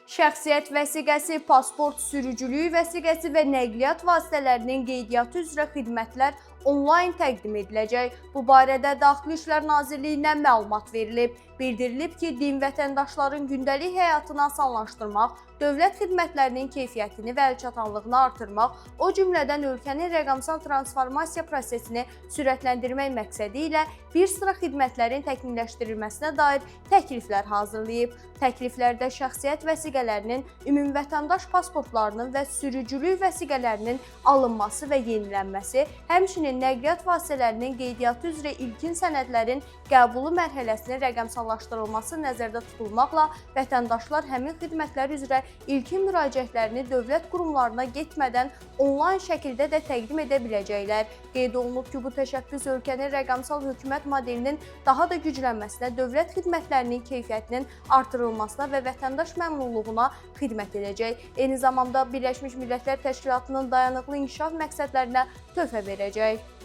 Şəxsiyyət vəsiqəsi, pasport, sürücülük vəsiqəsi və nəqliyyat vasitələrinin qeydiyyatı üzrə xidmətlər onlayn təqdim ediləcək. Bu barədə Daxili İşlər Nazirliyindən məlumat verilib. Bildirilib ki, din vətəndaşların gündəlik həyatını asanlaşdırmaq, dövlət xidmətlərinin keyfiyyətini və əlçatanlığını artırmaq, o cümlədən ölkənin rəqəmsal transformasiya prosesini sürətləndirmək məqsədi ilə bir sıra xidmətlərin təkmilləşdirilməsinə dair təkliflər hazırlayıb. Təkliflərdə şəxsiyyət vəsiqələrinin, ümumvətəndaş pasportlarının və sürücülük vəsiqələrinin alınması və yenilənməsi, həmçinin nəqliyyat vasitələrinin qeydiyyatı üzrə ilkin sənədlərin qəbulu mərhələsinin rəqəmsallaşdırılması nəzərdə tutulmaqla vətəndaşlar həmin xidmətlər üzrə ilkin müraciətlərini dövlət qurumlarına getmədən onlayn şəkildə də təqdim edə biləcəklər. Qeyd olunub ki, bu təşəbbüs ölkənin rəqəmsal hökumət modelinin daha da güclənməsinə, dövlət xidmətlərinin keyfiyyətinin artırılmasına və vətəndaş məmnunluğuna xidmət edəcək. Eyni zamanda Birləşmiş Millətlər Təşkilatının dayanıqlı inkişaf məqsədlərinə töhfə verəcək.